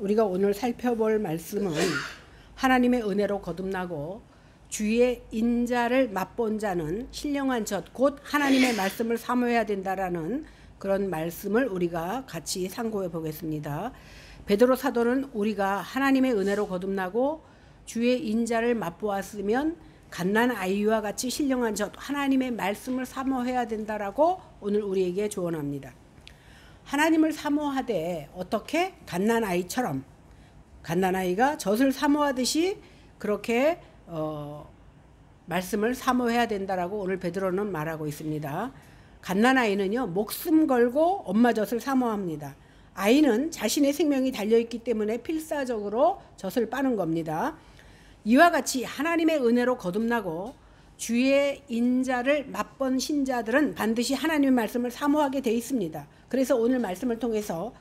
우리가 오늘 살펴볼 말씀은 하나님의 은혜로 거듭나고 주의 인자를 맛본 자는 신령한 젖 곧 하나님의 말씀을 사모해야 된다라는 그런 말씀을 우리가 같이 상고해 보겠습니다. 베드로 사도는 우리가 하나님의 은혜로 거듭나고 주의 인자를 맛보았으면 갓난 아이와 같이 신령한 젖 하나님의 말씀을 사모해야 된다라고 오늘 우리에게 조언합니다. 하나님을 사모하되 어떻게? 갓난 아이처럼, 갓난 아이가 젖을 사모하듯이 그렇게 말씀을 사모해야 된다라고 오늘 베드로는 말하고 있습니다. 갓난 아이는요, 목숨 걸고 엄마 젖을 사모합니다. 아이는 자신의 생명이 달려있기 때문에 필사적으로 젖을 빠는 겁니다. 이와 같이 하나님의 은혜로 거듭나고 주의 인자를 맛본 신자들은 반드시 하나님의 말씀을 사모하게 돼 있습니다. 그래서 오늘 말씀을 통해서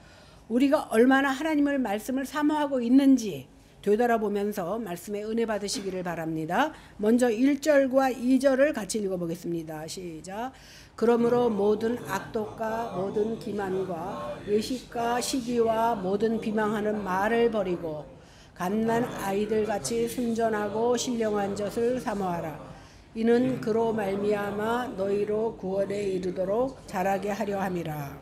우리가 얼마나 하나님의 말씀을 사모하고 있는지 되돌아보면서 말씀에 은혜 받으시기를 바랍니다. 먼저 1절과 2절을 같이 읽어보겠습니다. 시작. 그러므로 모든 악독과 모든 기만과 의식과 시기와 모든 비방하는 말을 버리고 갓난 아이들같이 순전하고 신령한 젖을 사모하라. 이는 그로 말미암아 너희로 구원에 이르도록 자라게 하려 함이라.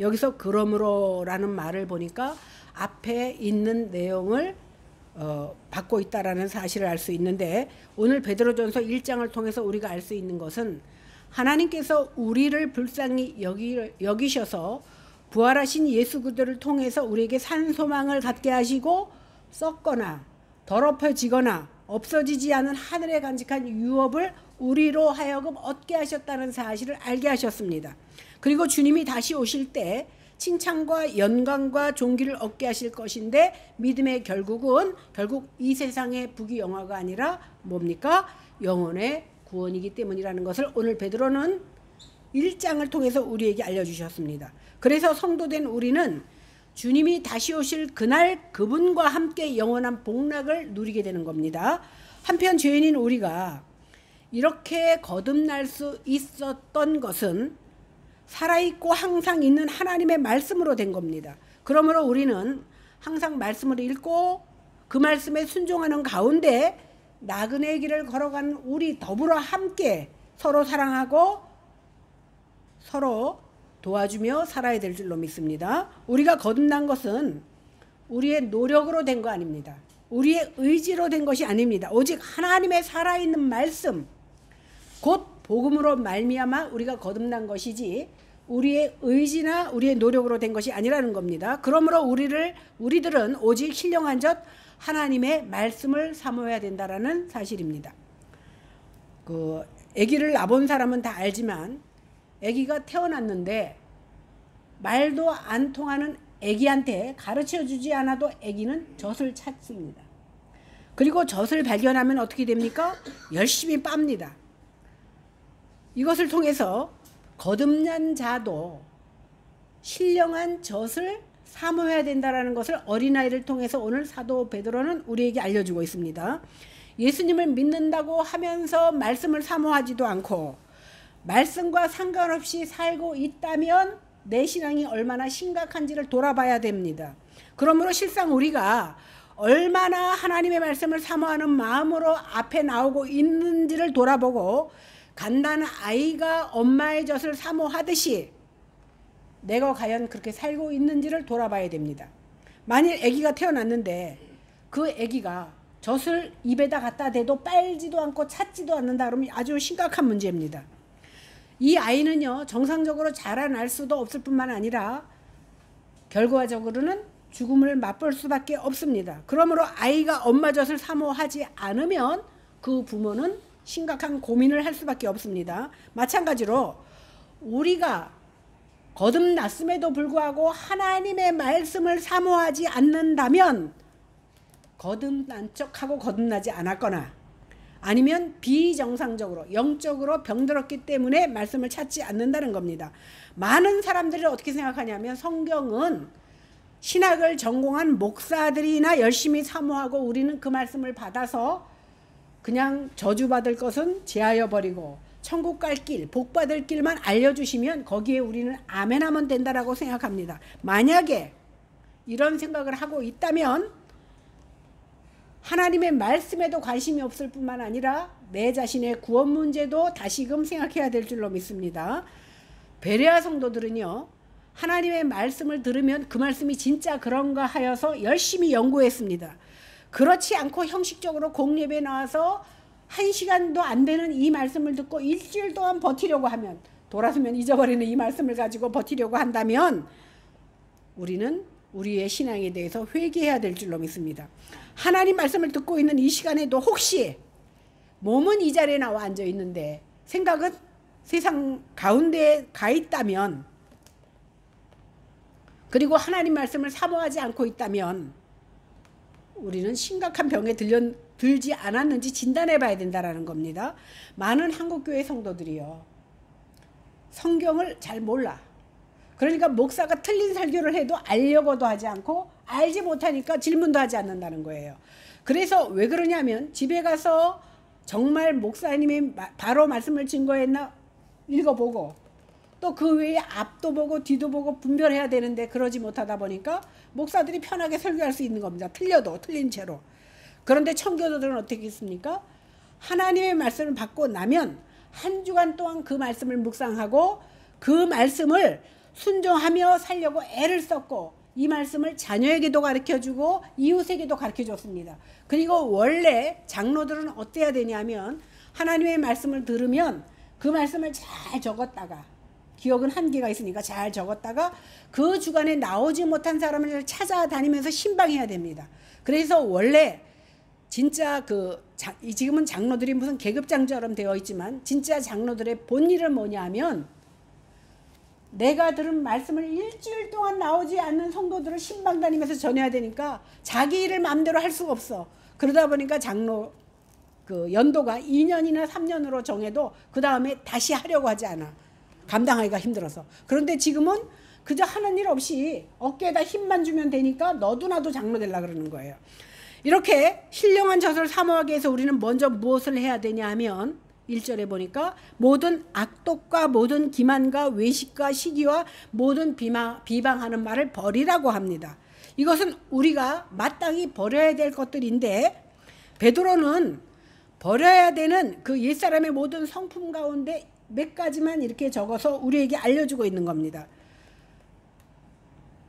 여기서 그러므로라는 말을 보니까 앞에 있는 내용을 받고 있다라는 사실을 알 수 있는데, 오늘 베드로전서 1장을 통해서 우리가 알 수 있는 것은 하나님께서 우리를 불쌍히 여기셔서 부활하신 예수 그리스도를 통해서 우리에게 산 소망을 갖게 하시고 썩거나 더럽혀지거나 없어지지 않은 하늘에 간직한 유업을 우리로 하여금 얻게 하셨다는 사실을 알게 하셨습니다. 그리고 주님이 다시 오실 때 칭찬과 영광과 존귀를 얻게 하실 것인데, 믿음의 결국 이 세상의 부귀영화가 아니라 뭡니까? 영혼의 구원이기 때문이라는 것을 오늘 베드로는 1장을 통해서 우리에게 알려주셨습니다. 그래서 성도된 우리는 주님이 다시 오실 그날 그분과 함께 영원한 복락을 누리게 되는 겁니다. 한편 죄인인 우리가 이렇게 거듭날 수 있었던 것은 살아있고 항상 있는 하나님의 말씀으로 된 겁니다. 그러므로 우리는 항상 말씀을 읽고 그 말씀에 순종하는 가운데 나그네의 길을 걸어가는 우리 더불어 함께 서로 사랑하고 서로 도와주며 살아야 될 줄로 믿습니다. 우리가 거듭난 것은 우리의 노력으로 된 거 아닙니다. 우리의 의지로 된 것이 아닙니다. 오직 하나님의 살아있는 말씀, 곧 복음으로 말미암아 우리가 거듭난 것이지 우리의 의지나 우리의 노력으로 된 것이 아니라는 겁니다. 그러므로 우리들은 오직 신령한 젖 하나님의 말씀을 사모해야 된다라는 사실입니다. 아기를 낳아본 사람은 다 알지만, 아기가 태어났는데 말도 안 통하는 아기한테 가르쳐주지 않아도 아기는 젖을 찾습니다. 그리고 젖을 발견하면 어떻게 됩니까? 열심히 빱니다. 이것을 통해서 거듭난 자도 신령한 젖을 사모해야 된다는 것을 어린아이를 통해서 오늘 사도 베드로는 우리에게 알려주고 있습니다. 예수님을 믿는다고 하면서 말씀을 사모하지도 않고 말씀과 상관없이 살고 있다면 내 신앙이 얼마나 심각한지를 돌아봐야 됩니다. 그러므로 실상 우리가 얼마나 하나님의 말씀을 사모하는 마음으로 앞에 나오고 있는지를 돌아보고 갓난 아이가 엄마의 젖을 사모하듯이 내가 과연 그렇게 살고 있는지를 돌아봐야 됩니다. 만일 아기가 태어났는데 그 아기가 젖을 입에다 갖다 대도 빨지도 않고 찾지도 않는다 그러면 아주 심각한 문제입니다. 이 아이는요, 정상적으로 자라날 수도 없을 뿐만 아니라 결과적으로는 죽음을 맛볼 수밖에 없습니다. 그러므로 아이가 엄마 젖을 사모하지 않으면 그 부모는 심각한 고민을 할 수밖에 없습니다. 마찬가지로 우리가 거듭났음에도 불구하고 하나님의 말씀을 사모하지 않는다면 거듭난 척하고 거듭나지 않았거나 아니면 비정상적으로 영적으로 병들었기 때문에 말씀을 찾지 않는다는 겁니다. 많은 사람들이 어떻게 생각하냐면 성경은 신학을 전공한 목사들이나 열심히 사모하고 우리는 그 말씀을 받아서 그냥 저주받을 것은 제하여 버리고 천국 갈 길, 복 받을 길만 알려주시면 거기에 우리는 아멘하면 된다라고 생각합니다. 만약에 이런 생각을 하고 있다면 하나님의 말씀에도 관심이 없을 뿐만 아니라 내 자신의 구원 문제도 다시금 생각해야 될 줄로 믿습니다. 베레아 성도들은요, 하나님의 말씀을 들으면 그 말씀이 진짜 그런가 하여서 열심히 연구했습니다. 그렇지 않고 형식적으로 공예배에 나와서 1시간도 안 되는 이 말씀을 듣고 일주일 동안 버티려고 하면, 돌아서면 잊어버리는 이 말씀을 가지고 버티려고 한다면 우리는 우리의 신앙에 대해서 회개해야 될 줄로 믿습니다. 하나님 말씀을 듣고 있는 이 시간에도 혹시 몸은 이 자리에 나와 앉아 있는데 생각은 세상 가운데에 가 있다면, 그리고 하나님 말씀을 사모하지 않고 있다면 우리는 심각한 병에 들지 않았는지 진단해 봐야 된다는 겁니다. 많은 한국교회 성도들이요, 성경을 잘 몰라. 그러니까 목사가 틀린 설교를 해도 알려고도 하지 않고 알지 못하니까 질문도 하지 않는다는 거예요. 그래서 왜 그러냐면 집에 가서 정말 목사님이 바로 말씀을 증거했나 읽어보고 또 그 외에 앞도 보고 뒤도 보고 분별해야 되는데 그러지 못하다 보니까 목사들이 편하게 설교할 수 있는 겁니다. 틀려도 틀린 채로. 그런데 청교도들은 어떻게 했습니까? 하나님의 말씀을 받고 나면 한 주간 동안 그 말씀을 묵상하고 그 말씀을 순종하며 살려고 애를 썼고 이 말씀을 자녀에게도 가르쳐주고 이웃에게도 가르쳐줬습니다. 그리고 원래 장로들은 어때야 되냐면 하나님의 말씀을 들으면 그 말씀을 잘 적었다가, 기억은 한계가 있으니까 잘 적었다가 그 주간에 나오지 못한 사람을 찾아다니면서 신방해야 됩니다. 그래서 원래 진짜 지금은 장로들이 무슨 계급장처럼 되어 있지만 진짜 장로들의 본일은 뭐냐 하면 내가 들은 말씀을 일주일 동안 나오지 않는 성도들을 신방 다니면서 전해야 되니까 자기 일을 마음대로 할 수가 없어. 그러다 보니까 장로 연도가 2년이나 3년으로 정해도 그 다음에 다시 하려고 하지 않아. 감당하기가 힘들어서. 그런데 지금은 그저 하는 일 없이 어깨에다 힘만 주면 되니까 너도 나도 장로 되려고 그러는 거예요. 이렇게 신령한 젖을 사모하기 위해서 우리는 먼저 무엇을 해야 되냐 하면 1절에 보니까 모든 악독과 모든 기만과 외식과 시기와 모든 비방하는 말을 버리라고 합니다. 이것은 우리가 마땅히 버려야 될 것들인데 베드로는 버려야 되는 그 옛사람의 모든 성품 가운데 몇 가지만 이렇게 적어서 우리에게 알려주고 있는 겁니다.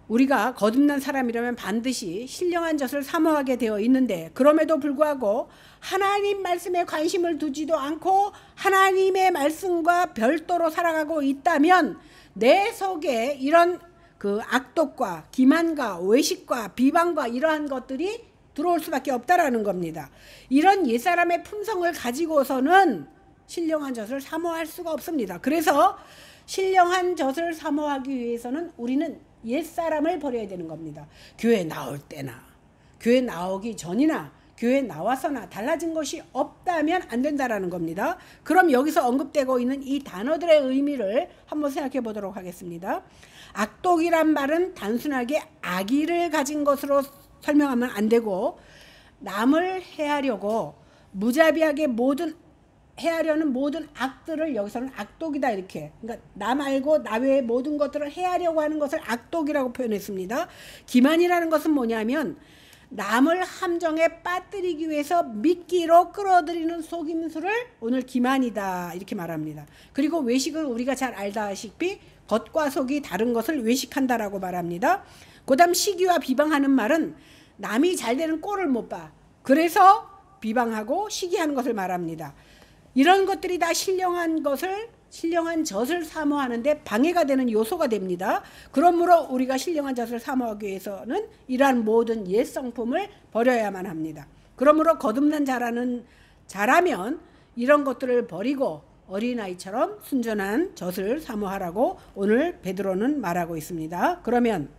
우리가 거듭난 사람이라면 반드시 신령한 젖을 사모하게 되어 있는데 그럼에도 불구하고 하나님 말씀에 관심을 두지도 않고 하나님의 말씀과 별도로 살아가고 있다면 내 속에 이런 그 악독과 기만과 외식과 비방과 이러한 것들이 들어올 수밖에 없다라는 겁니다. 이런 옛사람의 품성을 가지고서는 신령한 젖을 사모할 수가 없습니다. 그래서 신령한 젖을 사모하기 위해서는 우리는 옛사람을 버려야 되는 겁니다. 교회 나올 때나 교회 나오기 전이나 교회 나와서나 달라진 것이 없다면 안 된다라는 겁니다. 그럼 여기서 언급되고 있는 이 단어들의 의미를 한번 생각해 보도록 하겠습니다. 악독이란 말은 단순하게 악의를 가진 것으로 설명하면 안 되고 남을 해하려고 무자비하게 해하려는 모든 악들을 여기서는 악독이다 이렇게, 그러니까 나 말고 나 외의 모든 것들을 해하려고 하는 것을 악독이라고 표현했습니다. 기만이라는 것은 뭐냐면 남을 함정에 빠뜨리기 위해서 미끼로 끌어들이는 속임수를 오늘 기만이다 이렇게 말합니다. 그리고 외식은 우리가 잘 알다시피 겉과 속이 다른 것을 외식한다라고 말합니다. 그 다음 시기와 비방하는 말은 남이 잘 되는 꼴을 못 봐. 그래서 비방하고 시기하는 것을 말합니다. 이런 것들이 다 신령한 젖을 사모하는데 방해가 되는 요소가 됩니다. 그러므로 우리가 신령한 젖을 사모하기 위해서는 이러한 모든 옛 성품을 버려야만 합니다. 그러므로 거듭난 자라면 이런 것들을 버리고 어린아이처럼 순전한 젖을 사모하라고 오늘 베드로는 말하고 있습니다. 그러면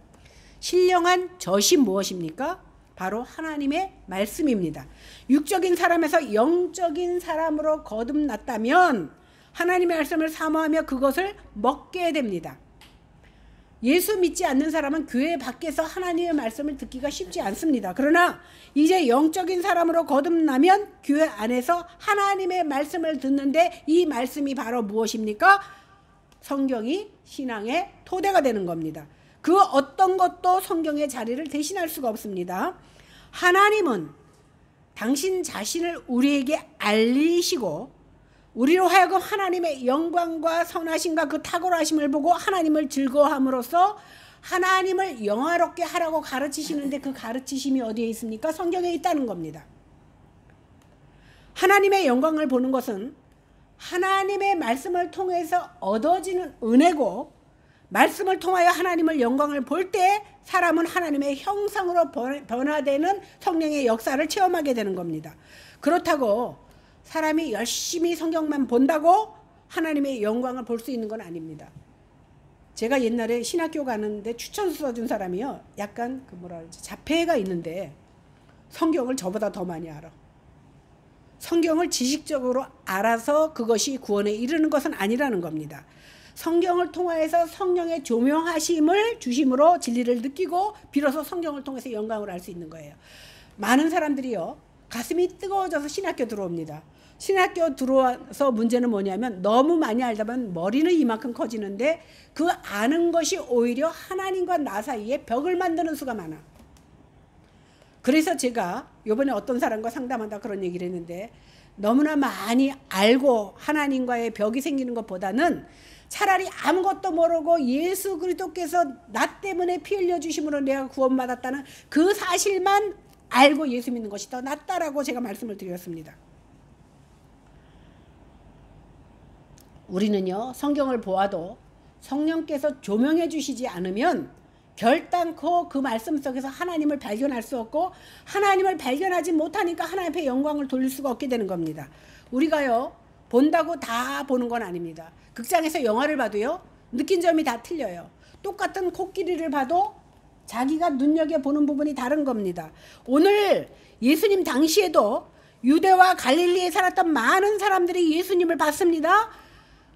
신령한 젖이 무엇입니까? 바로 하나님의 말씀입니다. 육적인 사람에서 영적인 사람으로 거듭났다면 하나님의 말씀을 사모하며 그것을 먹게 됩니다. 예수 믿지 않는 사람은 교회 밖에서 하나님의 말씀을 듣기가 쉽지 않습니다. 그러나 이제 영적인 사람으로 거듭나면 교회 안에서 하나님의 말씀을 듣는데 이 말씀이 바로 무엇입니까? 성경이 신앙의 토대가 되는 겁니다. 그 어떤 것도 성경의 자리를 대신할 수가 없습니다. 하나님은 당신 자신을 우리에게 알리시고 우리로 하여금 하나님의 영광과 선하심과 그 탁월하심을 보고 하나님을 즐거워함으로써 하나님을 영화롭게 하라고 가르치시는데, 그 가르치심이 어디에 있습니까? 성경에 있다는 겁니다. 하나님의 영광을 보는 것은 하나님의 말씀을 통해서 얻어지는 은혜고, 말씀을 통하여 하나님을 영광을 볼 때 사람은 하나님의 형상으로 변화되는 성령의 역사를 체험하게 되는 겁니다. 그렇다고 사람이 열심히 성경만 본다고 하나님의 영광을 볼 수 있는 건 아닙니다. 제가 옛날에 신학교 가는데 추천서 써준 사람이요, 약간 그 뭐라 그러지, 자폐가 있는데 성경을 저보다 더 많이 알아. 성경을 지식적으로 알아서 그것이 구원에 이르는 것은 아니라는 겁니다. 성경을 통하여서 성령의 조명하심을 주심으로 진리를 느끼고 비로소 성경을 통해서 영광을 알 수 있는 거예요. 많은 사람들이요, 가슴이 뜨거워져서 신학교 들어옵니다. 신학교 들어와서 문제는 뭐냐면 너무 많이 알다 보면 머리는 이만큼 커지는데 그 아는 것이 오히려 하나님과 나 사이에 벽을 만드는 수가 많아. 그래서 제가 요번에 어떤 사람과 상담한다 그런 얘기를 했는데, 너무나 많이 알고 하나님과의 벽이 생기는 것보다는 차라리 아무것도 모르고 예수 그리스도께서 나 때문에 피 흘려 주심으로 내가 구원받았다는 그 사실만 알고 예수 믿는 것이 더 낫다라고 제가 말씀을 드렸습니다. 우리는요, 성경을 보아도 성령께서 조명해 주시지 않으면 결단코 그 말씀 속에서 하나님을 발견할 수 없고, 하나님을 발견하지 못하니까 하나님 앞에 영광을 돌릴 수가 없게 되는 겁니다. 우리가요, 본다고 다 보는 건 아닙니다. 극장에서 영화를 봐도요, 느낀 점이 다 틀려요. 똑같은 코끼리를 봐도 자기가 눈여겨보는 부분이 다른 겁니다. 오늘 예수님 당시에도 유대와 갈릴리에 살았던 많은 사람들이 예수님을 봤습니다.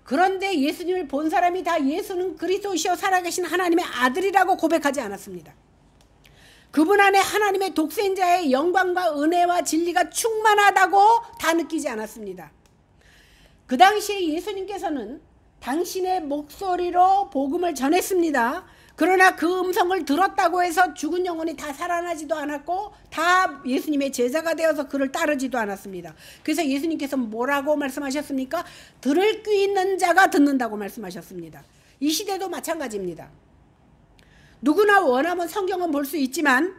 그런데 예수님을 본 사람이 다 예수는 그리스도시여 살아계신 하나님의 아들이라고 고백하지 않았습니다. 그분 안에 하나님의 독생자의 영광과 은혜와 진리가 충만하다고 다 느끼지 않았습니다. 그 당시에 예수님께서는 당신의 목소리로 복음을 전했습니다. 그러나 그 음성을 들었다고 해서 죽은 영혼이 다 살아나지도 않았고 다 예수님의 제자가 되어서 그를 따르지도 않았습니다. 그래서 예수님께서 뭐라고 말씀하셨습니까? 들을 귀 있는 자가 듣는다고 말씀하셨습니다. 이 시대도 마찬가지입니다. 누구나 원하면 성경은 볼 수 있지만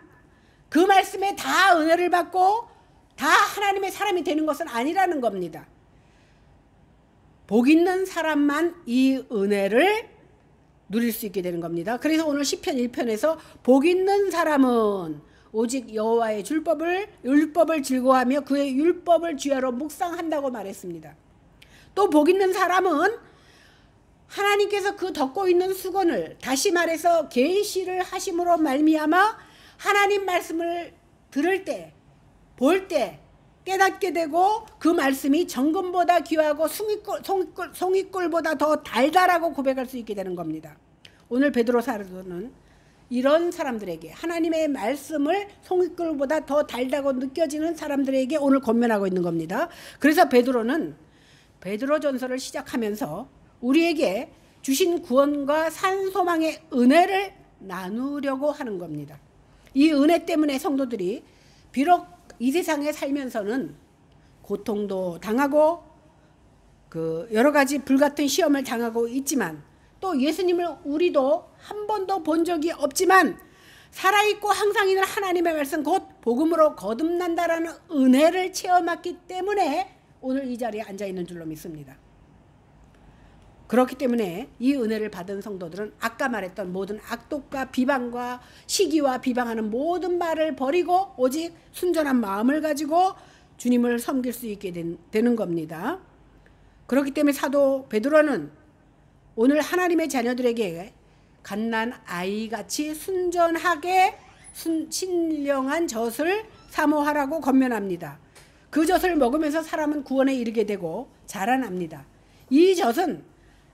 그 말씀에 다 은혜를 받고 다 하나님의 사람이 되는 것은 아니라는 겁니다. 복 있는 사람만 이 은혜를 누릴 수 있게 되는 겁니다. 그래서 오늘 시편 1편에서 복 있는 사람은 오직 여호와의 율법을 즐거워하며 그의 율법을 주야로 묵상한다고 말했습니다. 또 복 있는 사람은 하나님께서 그 덮고 있는 수건을, 다시 말해서 계시를 하심으로 말미암아 하나님 말씀을 들을 때, 볼 때 깨닫게 되고 그 말씀이 정금보다 귀하고 송이꿀보다 더 달달하고 고백할 수 있게 되는 겁니다. 오늘 베드로 사도는 이런 사람들에게, 하나님의 말씀을 송이꿀보다 더 달다고 느껴지는 사람들에게 오늘 권면하고 있는 겁니다. 그래서 베드로는 베드로전서를 시작하면서 우리에게 주신 구원과 산 소망의 은혜를 나누려고 하는 겁니다. 이 은혜 때문에 성도들이 비록 이 세상에 살면서는 고통도 당하고 여러 가지 불같은 시험을 당하고 있지만, 또 예수님을 우리도 한 번도 본 적이 없지만 살아있고 항상 있는 하나님의 말씀 곧 복음으로 거듭난다라는 은혜를 체험했기 때문에 오늘 이 자리에 앉아있는 줄로 믿습니다. 그렇기 때문에 이 은혜를 받은 성도들은 아까 말했던 모든 악독과 비방과 시기와 비방하는 모든 말을 버리고 오직 순전한 마음을 가지고 주님을 섬길 수 있게 되는 겁니다. 그렇기 때문에 사도 베드로는 오늘 하나님의 자녀들에게 갓난 아이같이 순전하게 신령한 젖을 사모하라고 권면합니다. 그 젖을 먹으면서 사람은 구원에 이르게 되고 자라납니다. 이 젖은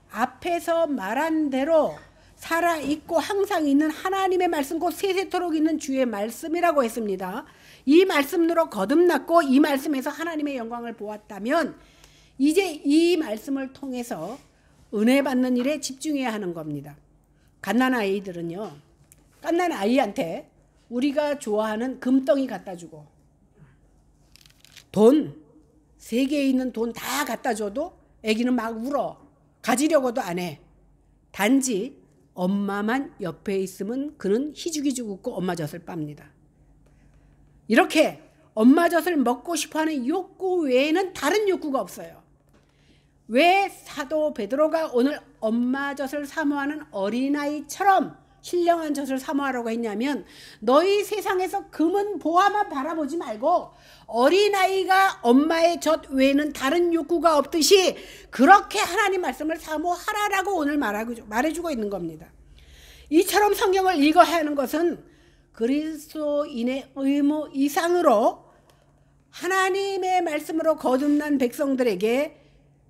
앞에서 말한 대로 살아있고 항상 있는 하나님의 말씀, 곧 세세토록 있는 주의 말씀이라고 했습니다. 이 말씀으로 거듭났고 이 말씀에서 하나님의 영광을 보았다면 이제 이 말씀을 통해서 은혜 받는 일에 집중해야 하는 겁니다. 갓난 아이들은요, 갓난 아이한테 우리가 좋아하는 금덩이 갖다 주고 돈, 세계에 있는 돈 다 갖다 줘도 애기는 막 울어. 가지려고도 안 해. 단지 엄마만 옆에 있으면 그는 희죽희죽 웃고 엄마 젖을 빱니다. 이렇게 엄마 젖을 먹고 싶어하는 욕구 외에는 다른 욕구가 없어요. 왜 사도 베드로가 오늘 엄마 젖을 사모하는 어린아이처럼 신령한 젖을 사모하라고 했냐면, 너희 세상에서 금은 보화만 바라보지 말고 어린아이가 엄마의 젖 외에는 다른 욕구가 없듯이 그렇게 하나님 말씀을 사모하라라고 오늘 말해주고 있는 겁니다. 이처럼 성경을 읽어야 하는 것은 그리스도인의 의무 이상으로 하나님의 말씀으로 거듭난 백성들에게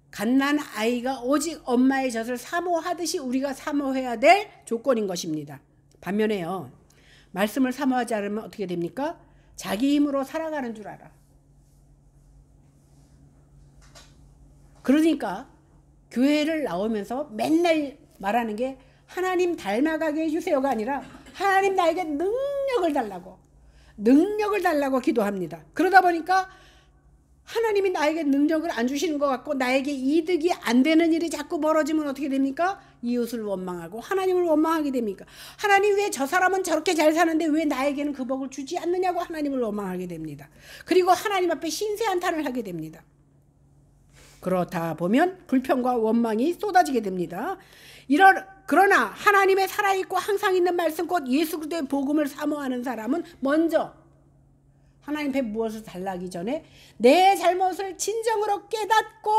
갓난 아이가 오직 엄마의 젖을 사모하듯이 우리가 사모해야 될 조건인 것입니다. 반면에요, 말씀을 사모하지 않으면 어떻게 됩니까? 자기 힘으로 살아가는 줄 알아. 그러니까 교회를 나오면서 맨날 말하는 게 하나님 닮아가게 해주세요가 아니라 하나님 나에게 능력을 달라고 기도합니다. 그러다 보니까 하나님이 나에게 능력을 안 주시는 것 같고 나에게 이득이 안 되는 일이 자꾸 벌어지면 어떻게 됩니까? 이웃을 원망하고 하나님을 원망하게 됩니까? 하나님 왜 저 사람은 저렇게 잘 사는데 왜 나에게는 그 복을 주지 않느냐고 하나님을 원망하게 됩니다. 그리고 하나님 앞에 신세한탄을 하게 됩니다. 그렇다 보면 불평과 원망이 쏟아지게 됩니다. 그러나 하나님의 살아있고 항상 있는 말씀 곧 예수 그리스도의 복음을 사모하는 사람은 먼저 하나님 앞에 무엇을 달라기 전에 내 잘못을 진정으로 깨닫고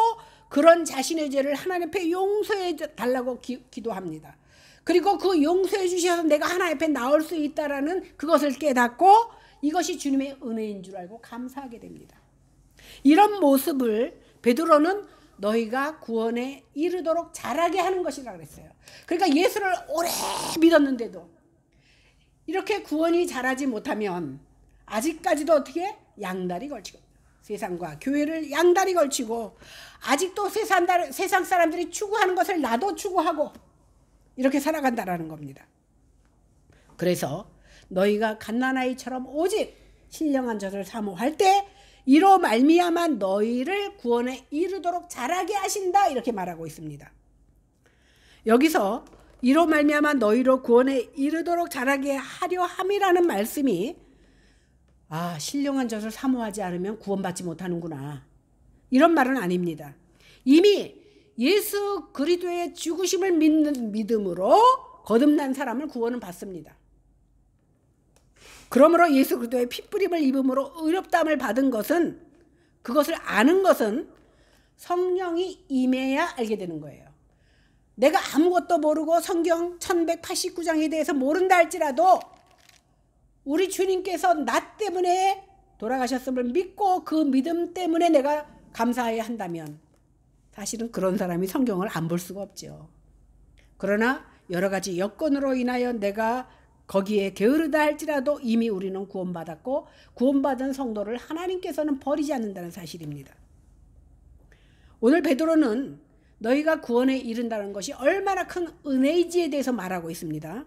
그런 자신의 죄를 하나님 앞에 용서해 달라고 기도합니다. 그리고 그 용서해 주셔서 내가 하나님 앞에 나올 수 있다라는 그것을 깨닫고 이것이 주님의 은혜인 줄 알고 감사하게 됩니다. 이런 모습을 베드로는 너희가 구원에 이르도록 자라게 하는 것이라 그랬어요. 그러니까 예수를 오래 믿었는데도 이렇게 구원이 자라지 못하면 아직까지도 어떻게 양다리 걸치고 세상과 교회를 양다리 걸치고 아직도 세상 사람들이 추구하는 것을 나도 추구하고 이렇게 살아간다라는 겁니다. 그래서 너희가 갓난아이처럼 오직 신령한 젖을 사모할 때 이로 말미암아 너희를 구원에 이르도록 자라게 하신다 이렇게 말하고 있습니다. 여기서 이로 말미암아 너희로 구원에 이르도록 자라게 하려 함이라는 말씀이 신령한 젖을 사모하지 않으면 구원받지 못하는구나 이런 말은 아닙니다. 이미 예수 그리스도의 죽으심을 믿는 믿음으로 거듭난 사람을 구원은 받습니다. 그러므로 예수 그리스도의 핏부림을 입음으로 의롭다함을 받은 것은 그것을 아는 것은 성령이 임해야 알게 되는 거예요. 내가 아무것도 모르고 성경 1189장에 대해서 모른다 할지라도 우리 주님께서 나 때문에 돌아가셨음을 믿고 그 믿음 때문에 내가 감사해야 한다면 사실은 그런 사람이 성경을 안 볼 수가 없죠. 그러나 여러 가지 여건으로 인하여 내가 거기에 게으르다 할지라도 이미 우리는 구원받았고 구원받은 성도를 하나님께서는 버리지 않는다는 사실입니다. 오늘 베드로는 너희가 구원에 이른다는 것이 얼마나 큰 은혜인지에 대해서 말하고 있습니다.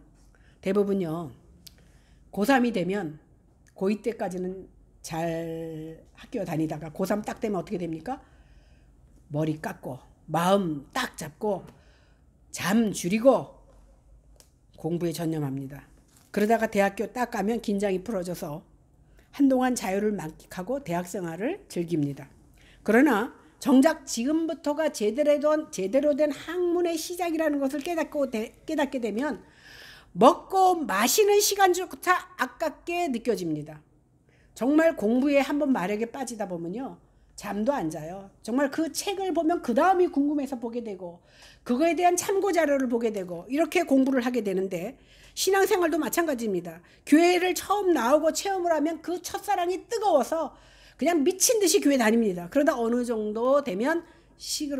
대부분요 고3이 되면 고2 때까지는 잘 학교 다니다가 고3 딱 되면 어떻게 됩니까? 머리 깎고 마음 딱 잡고 잠 줄이고 공부에 전념합니다. 그러다가 대학교 딱 가면 긴장이 풀어져서 한동안 자유를 만끽하고 대학생활을 즐깁니다. 그러나 정작 지금부터가 제대로 된 학문의 시작이라는 것을 깨닫게 되면 먹고 마시는 시간조차 아깝게 느껴집니다. 정말 공부에 한번 마력에 빠지다 보면요 잠도 안 자요. 정말 그 책을 보면 그 다음이 궁금해서 보게 되고 그거에 대한 참고 자료를 보게 되고 이렇게 공부를 하게 되는데 신앙생활도 마찬가지입니다. 교회를 처음 나오고 체험을 하면 그 첫사랑이 뜨거워서 그냥 미친 듯이 교회 다닙니다. 그러다 어느 정도 되면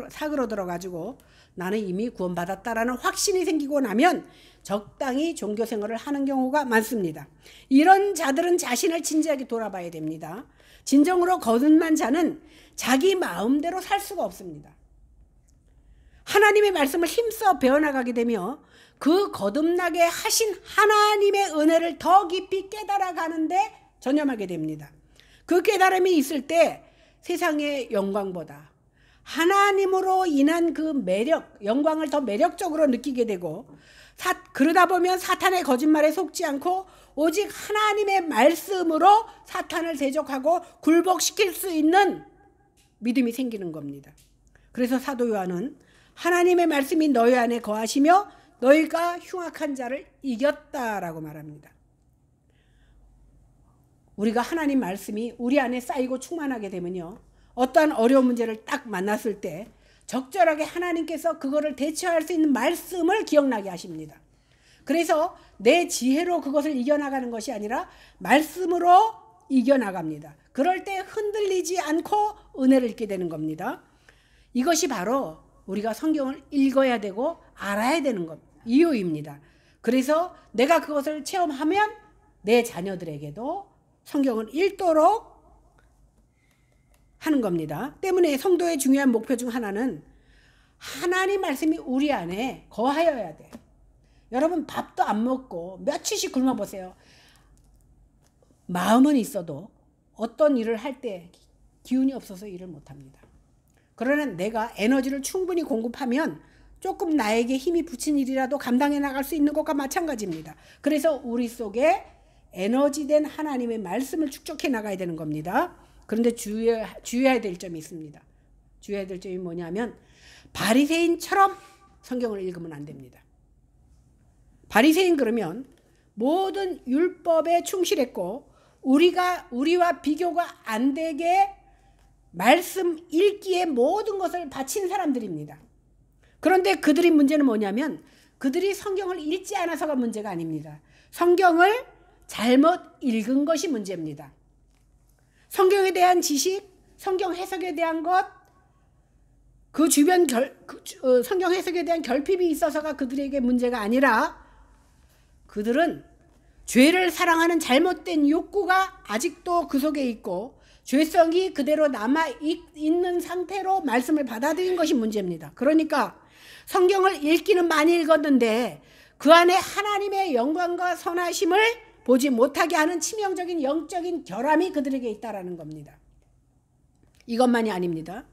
사그러들어가지고 나는 이미 구원받았다라는 확신이 생기고 나면 적당히 종교생활을 하는 경우가 많습니다. 이런 자들은 자신을 진지하게 돌아봐야 됩니다. 진정으로 거듭난 자는 자기 마음대로 살 수가 없습니다. 하나님의 말씀을 힘써 배워나가게 되며 그 거듭나게 하신 하나님의 은혜를 더 깊이 깨달아가는데 전념하게 됩니다. 그 깨달음이 있을 때 세상의 영광보다 하나님으로 인한 그 매력, 영광을 더 매력적으로 느끼게 되고, 그러다 보면 사탄의 거짓말에 속지 않고 오직 하나님의 말씀으로 사탄을 대적하고 굴복시킬 수 있는 믿음이 생기는 겁니다. 그래서 사도 요한은 하나님의 말씀이 너희 안에 거하시며 너희가 흉악한 자를 이겼다라고 말합니다. 우리가 하나님 말씀이 우리 안에 쌓이고 충만하게 되면요, 어떠한 어려운 문제를 딱 만났을 때 적절하게 하나님께서 그거를 대처할 수 있는 말씀을 기억나게 하십니다. 그래서 내 지혜로 그것을 이겨나가는 것이 아니라 말씀으로 이겨나갑니다. 그럴 때 흔들리지 않고 은혜를 잊게 되는 겁니다. 이것이 바로 우리가 성경을 읽어야 되고 알아야 되는 것, 이유입니다. 그래서 내가 그것을 체험하면 내 자녀들에게도 성경을 읽도록 하는 겁니다. 때문에 성도의 중요한 목표 중 하나는 하나님 말씀이 우리 안에 거하여야 돼. 여러분, 밥도 안 먹고 며칠씩 굶어 보세요. 마음은 있어도 어떤 일을 할 때 기운이 없어서 일을 못합니다. 그러나 내가 에너지를 충분히 공급하면 조금 나에게 힘이 붙인 일이라도 감당해 나갈 수 있는 것과 마찬가지입니다. 그래서 우리 속에 에너지된 하나님의 말씀을 축적해 나가야 되는 겁니다. 그런데 주의해야 될 점이 있습니다. 주의해야 될 점이 뭐냐면 바리새인처럼 성경을 읽으면 안 됩니다. 바리새인 그러면 모든 율법에 충실했고 우리와 비교가 안 되게 말씀 읽기에 모든 것을 바친 사람들입니다. 그런데 그들의 문제는 뭐냐면 그들이 성경을 읽지 않아서가 문제가 아닙니다. 성경을 잘못 읽은 것이 문제입니다. 성경에 대한 지식, 성경 해석에 대한 것, 그 주변 성경 해석에 대한 결핍이 있어서가 그들에게 문제가 아니라 그들은 죄를 사랑하는 잘못된 욕구가 아직도 그 속에 있고 죄성이 그대로 남아있는 상태로 말씀을 받아들인 것이 문제입니다. 그러니까 성경을 읽기는 많이 읽었는데 그 안에 하나님의 영광과 선하심을 보지 못하게 하는 치명적인 영적인 결함이 그들에게 있다라는 겁니다. 이것만이 아닙니다.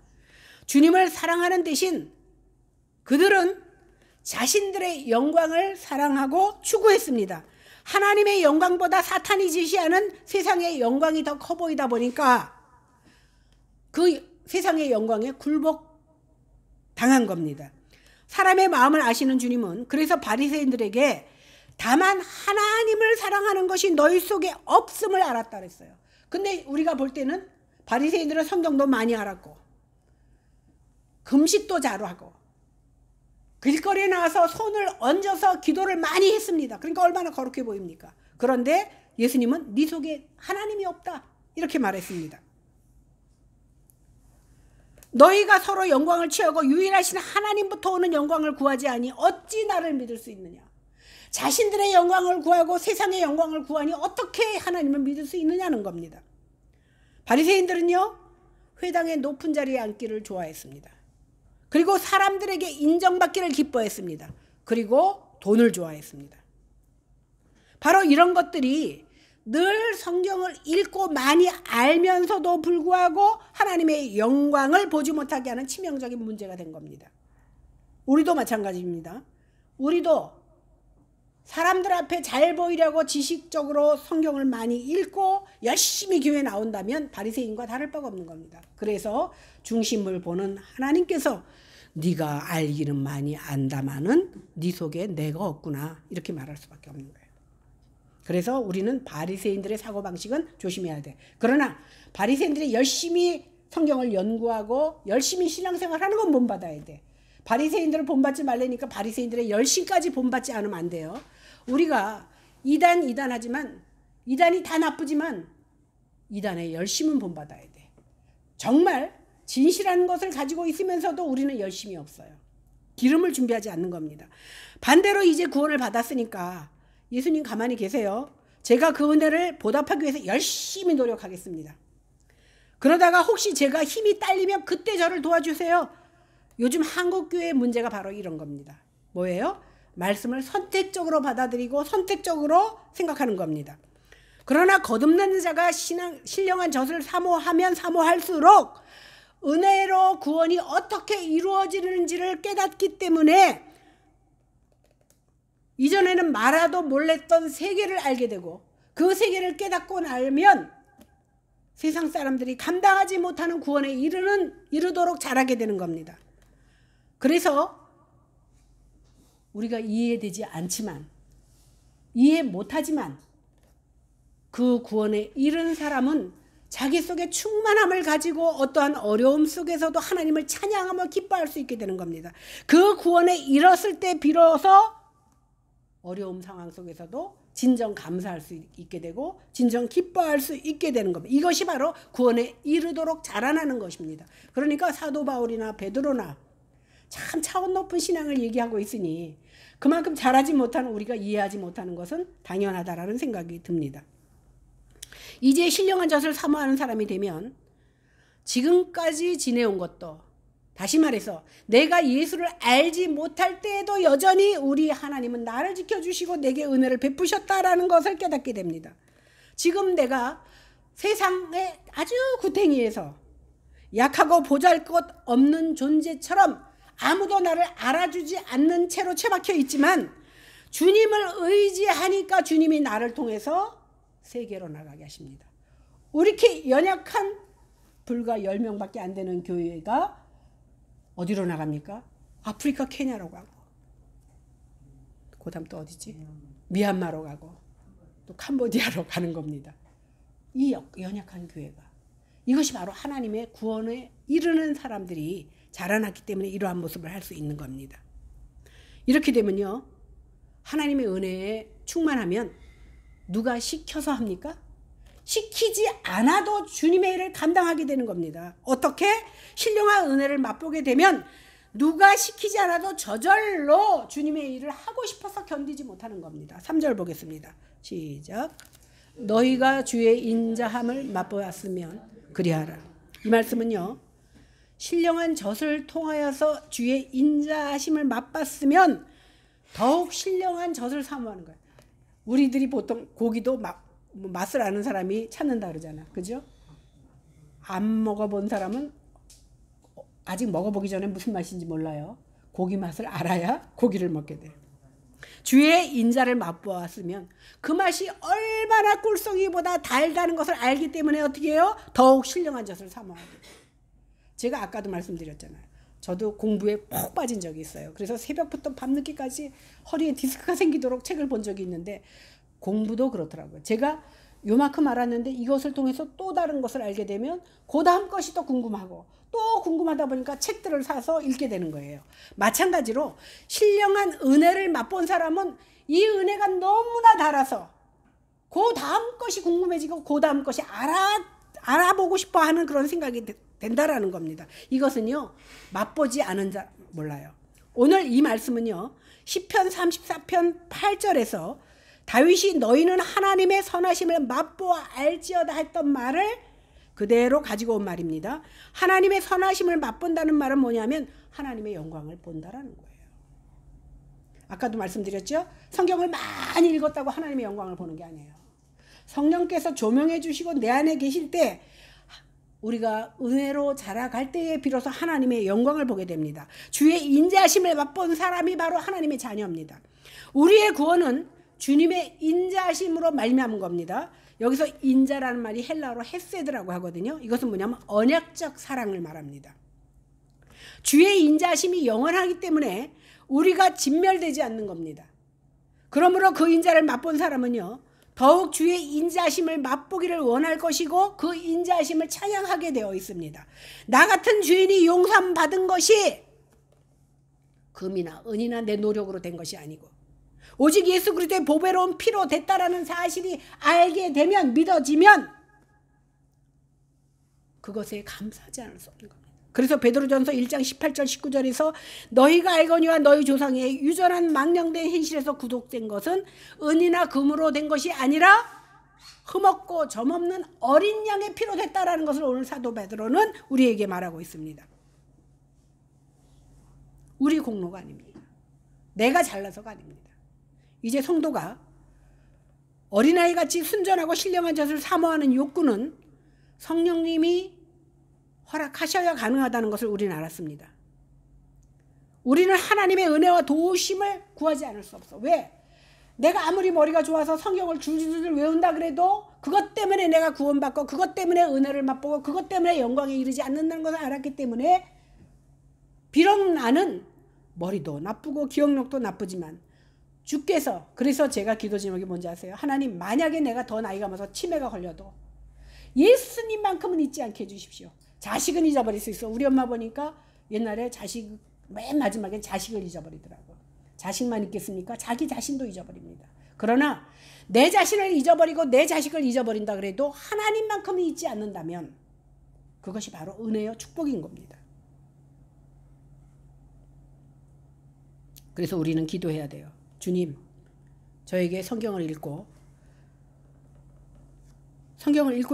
주님을 사랑하는 대신 그들은 자신들의 영광을 사랑하고 추구했습니다. 하나님의 영광보다 사탄이 제시하는 세상의 영광이 더 커 보이다 보니까 그 세상의 영광에 굴복당한 겁니다. 사람의 마음을 아시는 주님은 그래서 바리새인들에게 다만 하나님을 사랑하는 것이 너희 속에 없음을 알았다 그랬어요. 근데 우리가 볼 때는 바리새인들은 성경도 많이 알았고 금식도 잘하고 길거리에 나와서 손을 얹어서 기도를 많이 했습니다. 그러니까 얼마나 거룩해 보입니까? 그런데 예수님은 네 속에 하나님이 없다 이렇게 말했습니다. 너희가 서로 영광을 취하고 유일하신 하나님부터 오는 영광을 구하지 아니 어찌 나를 믿을 수 있느냐. 자신들의 영광을 구하고 세상의 영광을 구하니 어떻게 하나님을 믿을 수 있느냐는 겁니다. 바리새인들은요, 회당의 높은 자리에 앉기를 좋아했습니다. 그리고 사람들에게 인정받기를 기뻐했습니다. 그리고 돈을 좋아했습니다. 바로 이런 것들이 늘 성경을 읽고 많이 알면서도 불구하고 하나님의 영광을 보지 못하게 하는 치명적인 문제가 된 겁니다. 우리도 마찬가지입니다. 우리도 사람들 앞에 잘 보이려고 지식적으로 성경을 많이 읽고 열심히 교회에 나온다면 바리새인과 다를 바가 없는 겁니다. 그래서 중심을 보는 하나님께서 네가 알기는 많이 안다마는 네 속에 내가 없구나 이렇게 말할 수밖에 없는 거예요. 그래서 우리는 바리새인들의 사고방식은 조심해야 돼. 그러나 바리새인들이 열심히 성경을 연구하고 열심히 신앙생활하는 건 본받아야 돼. 바리새인들을 본받지 말라니까 바리새인들의 열심까지 본받지 않으면 안 돼요. 우리가 이단하지만 이단이 다 나쁘지만 이단의 열심은 본받아야 돼. 정말 진실한 것을 가지고 있으면서도 우리는 열심이 없어요. 기름을 준비하지 않는 겁니다. 반대로 이제 구원을 받았으니까 예수님 가만히 계세요. 제가 그 은혜를 보답하기 위해서 열심히 노력하겠습니다. 그러다가 혹시 제가 힘이 딸리면 그때 저를 도와주세요. 요즘 한국교회의 문제가 바로 이런 겁니다. 뭐예요? 말씀을 선택적으로 받아들이고 선택적으로 생각하는 겁니다. 그러나 거듭난 자가 신령한 젖을 사모하면 사모할수록 은혜로 구원이 어떻게 이루어지는지를 깨닫기 때문에 이전에는 말아도 몰랐던 세계를 알게 되고 그 세계를 깨닫고 나면 세상 사람들이 감당하지 못하는 구원에 이르도록 자라게 되는 겁니다. 그래서 우리가 이해되지 않지만 이해 못하지만 그 구원에 이른 사람은 자기 속에 충만함을 가지고 어떠한 어려움 속에서도 하나님을 찬양하며 기뻐할 수 있게 되는 겁니다. 그 구원에 이뤘을 때 비로소 어려움 상황 속에서도 진정 감사할 수 있게 되고 진정 기뻐할 수 있게 되는 겁니다. 이것이 바로 구원에 이르도록 자라나는 것입니다. 그러니까 사도 바울이나 베드로나 참 차원 높은 신앙을 얘기하고 있으니 그만큼 잘하지 못하는 우리가 이해하지 못하는 것은 당연하다라는 생각이 듭니다. 이제 신령한 젖을 사모하는 사람이 되면 지금까지 지내온 것도, 다시 말해서 내가 예수를 알지 못할 때에도 여전히 우리 하나님은 나를 지켜주시고 내게 은혜를 베푸셨다라는 것을 깨닫게 됩니다. 지금 내가 세상의 아주 구탱이에서 약하고 보잘것없는 존재처럼 아무도 나를 알아주지 않는 채로 처박혀 있지만 주님을 의지하니까 주님이 나를 통해서 세계로 나가게 하십니다. 이렇게 연약한 불과 10명밖에 안 되는 교회가 어디로 나갑니까? 아프리카 케냐로 가고 그 다음 또 어디지? 미얀마로 가고 또 캄보디아로 가는 겁니다. 이 연약한 교회가, 이것이 바로 하나님의 구원에 이르는 사람들이 자라났기 때문에 이러한 모습을 할 수 있는 겁니다. 이렇게 되면요, 하나님의 은혜에 충만하면 누가 시켜서 합니까? 시키지 않아도 주님의 일을 감당하게 되는 겁니다. 어떻게? 신령한 은혜를 맛보게 되면 누가 시키지 않아도 저절로 주님의 일을 하고 싶어서 견디지 못하는 겁니다. 3절 보겠습니다. 시작. 너희가 주의 인자함을 맛보았으면 그리하라. 이 말씀은요, 신령한 젖을 통하여서 주의 인자하심을 맛봤으면 더욱 신령한 젖을 사모하는 거예요. 우리들이 보통 고기도 맛을 아는 사람이 찾는다 그러잖아. 그죠? 안 먹어본 사람은 아직 먹어보기 전에 무슨 맛인지 몰라요. 고기 맛을 알아야 고기를 먹게 돼요. 주의 인자를 맛보았으면 그 맛이 얼마나 꿀송이보다 달다는 것을 알기 때문에 어떻게 해요? 더욱 신령한 젖을 사모하게 돼요. 제가 아까도 말씀드렸잖아요. 저도 공부에 푹 빠진 적이 있어요. 그래서 새벽부터 밤늦게까지 허리에 디스크가 생기도록 책을 본 적이 있는데 공부도 그렇더라고요. 제가 요만큼 알았는데 이것을 통해서 또 다른 것을 알게 되면 그 다음 것이 또 궁금하고 또 궁금하다 보니까 책들을 사서 읽게 되는 거예요. 마찬가지로 신령한 은혜를 맛본 사람은 이 은혜가 너무나 달아서 그 다음 것이 궁금해지고 그 다음 것이 알아보고 싶어 하는 그런 생각이 된다라는 겁니다. 이것은요, 맛보지 않은 자 몰라요. 오늘 이 말씀은요, 시편 34편 8절에서 다윗이 너희는 하나님의 선하심을 맛보아 알지어다 했던 말을 그대로 가지고 온 말입니다. 하나님의 선하심을 맛본다는 말은 뭐냐면 하나님의 영광을 본다라는 거예요. 아까도 말씀드렸죠? 성경을 많이 읽었다고 하나님의 영광을 보는 게 아니에요. 성령께서 조명해 주시고 내 안에 계실 때 우리가 은혜로 자라갈 때에 비로소 하나님의 영광을 보게 됩니다. 주의 인자하심을 맛본 사람이 바로 하나님의 자녀입니다. 우리의 구원은 주님의 인자하심으로 말미암은 겁니다. 여기서 인자라는 말이 헬라어로 헤세드라고 하거든요. 이것은 뭐냐면 언약적 사랑을 말합니다. 주의 인자하심이 영원하기 때문에 우리가 진멸되지 않는 겁니다. 그러므로 그 인자를 맛본 사람은요, 더욱 주의 인자하심을 맛보기를 원할 것이고 그 인자하심을 찬양하게 되어 있습니다. 나 같은 죄인이 용서받은 것이 금이나 은이나 내 노력으로 된 것이 아니고 오직 예수 그리스도의 보배로운 피로 됐다라는 사실이 알게 되면, 믿어지면 그것에 감사하지 않을 수 없는 겁니다. 그래서 베드로전서 1장 18절 19절에서 너희가 알거니와 너희 조상의 유전한 망령된 행실에서 구속된 것은 은이나 금으로 된 것이 아니라 흠없고 점없는 어린 양의 피로 됐다라는 것을 오늘 사도 베드로는 우리에게 말하고 있습니다. 우리 공로가 아닙니다. 내가 잘나서가 아닙니다. 이제 성도가 어린아이같이 순전하고 신령한 젖을 사모하는 욕구는 성령님이 허락하셔야 가능하다는 것을 우리는 알았습니다. 우리는 하나님의 은혜와 도우심을 구하지 않을 수 없어. 왜? 내가 아무리 머리가 좋아서 성경을 줄줄줄 외운다 그래도 그것 때문에 내가 구원받고 그것 때문에 은혜를 맛보고 그것 때문에 영광에 이르지 않는다는 것을 알았기 때문에 비록 나는 머리도 나쁘고 기억력도 나쁘지만 주께서, 그래서 제가 기도 제목이 뭔지 아세요? 하나님, 만약에 내가 더 나이가 먹어서 치매가 걸려도 예수님만큼은 잊지 않게 해주십시오. 자식은 잊어버릴 수 있어. 우리 엄마 보니까 옛날에 자식, 맨 마지막엔 자식을 잊어버리더라고. 자식만 잊겠습니까? 자기 자신도 잊어버립니다. 그러나 내 자신을 잊어버리고 내 자식을 잊어버린다 그래도 하나님만큼은 잊지 않는다면 그것이 바로 은혜요 축복인 겁니다. 그래서 우리는 기도해야 돼요. 주님, 저에게 성경을 읽고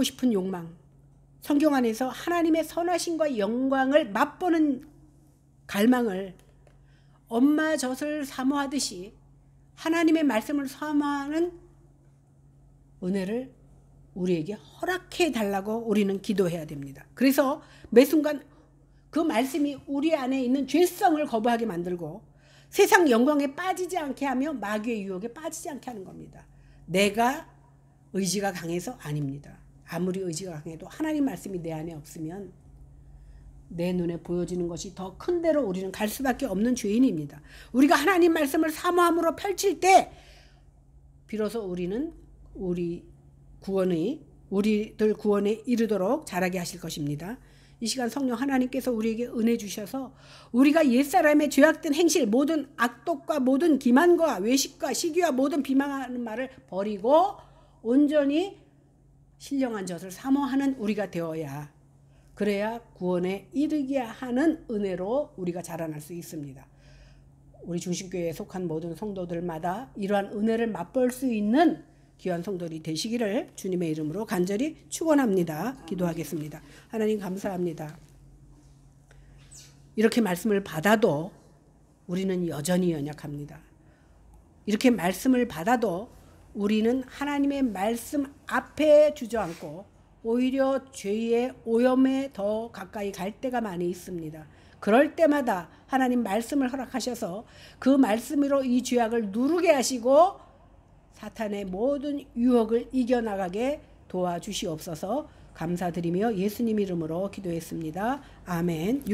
싶은 욕망, 성경 안에서 하나님의 선하심과 영광을 맛보는 갈망을 엄마 젖을 사모하듯이 하나님의 말씀을 사모하는 은혜를 우리에게 허락해 달라고 우리는 기도해야 됩니다. 그래서 매 순간 그 말씀이 우리 안에 있는 죄성을 거부하게 만들고 세상 영광에 빠지지 않게 하며 마귀의 유혹에 빠지지 않게 하는 겁니다. 내가 의지가 강해서 아닙니다. 아무리 의지가 강해도 하나님 말씀이 내 안에 없으면 내 눈에 보여지는 것이 더 큰 데로 우리는 갈 수밖에 없는 죄인입니다. 우리가 하나님 말씀을 사모함으로 펼칠 때 비로소 우리는 우리들 구원에 이르도록 자라게 하실 것입니다. 이 시간 성령 하나님께서 우리에게 은혜 주셔서 우리가 옛사람의 죄악된 행실, 모든 악독과 모든 기만과 외식과 시기와 모든 비방하는 말을 버리고 온전히 신령한 젖을 사모하는 우리가 되어야, 그래야 구원에 이르게 하는 은혜로 우리가 자라날 수 있습니다. 우리 중심교회에 속한 모든 성도들마다 이러한 은혜를 맛볼 수 있는 귀한 성도들이 되시기를 주님의 이름으로 간절히 축원합니다. 기도하겠습니다. 하나님 감사합니다. 이렇게 말씀을 받아도 우리는 여전히 연약합니다. 이렇게 말씀을 받아도 우리는 하나님의 말씀 앞에 주저앉고 오히려 죄의 오염에 더 가까이 갈 때가 많이 있습니다. 그럴 때마다 하나님 말씀을 허락하셔서 그 말씀으로 이 죄악을 누르게 하시고 사탄의 모든 유혹을 이겨나가게 도와주시옵소서. 감사드리며 예수님 이름으로 기도했습니다. 아멘.